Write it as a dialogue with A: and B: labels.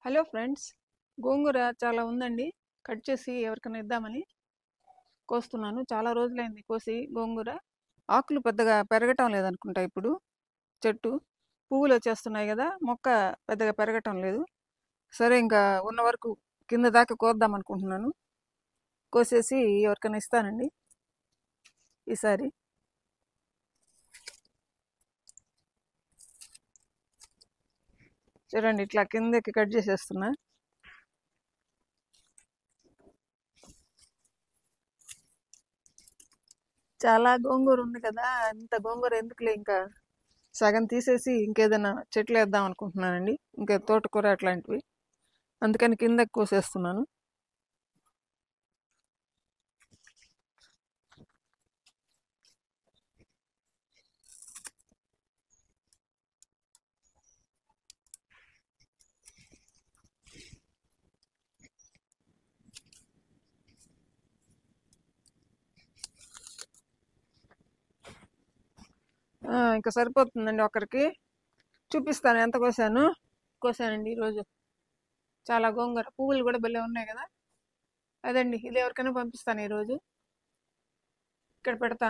A: Hello friends, గోంగూర చాలా ఉందండి. Cut చేసి ఎవరికైనా ఇద్దామని కోస్తున్నాను. చాలా రోజులైంది కోసి గోంగూర. ఆకులు పెద్దగా పెరగటం లేదనుకుంటా ఇప్పుడు. చెట్టు పువ్వులు వచ్చేస్తున్నాయి కదా, మొక్క పెద్దగా పెరగటం లేదు. సరే, ఇంకా ఉన్న వరకు కింద దాకా కోద్దాం అనుకుంటున్నాను. కోసేసి ఎవరికైనా ఇస్తానండి ఈసారి. చూడండి, ఇట్లా కిందకి కట్ చేసేస్తున్నా. చాలా గోంగూర ఉంది కదా, ఇంత గోంగూర ఎందుకులే, ఇంకా సగం తీసేసి ఇంకేదైనా చెట్లు వేద్దాం అనుకుంటున్నానండి. ఇంకా తోటకూర అట్లాంటివి. అందుకని కిందకి కోసేస్తున్నాను. ఇంకా సరిపోతుందండి ఒకరికి. చూపిస్తాను ఎంత కోసానండి ఈరోజు. చాలా గోంగూర పువ్వులు కూడా భలే ఉన్నాయి కదా. అదండి, ఇది ఎవరికైనా పంపిస్తాను ఈరోజు. ఇక్కడ పెడతా.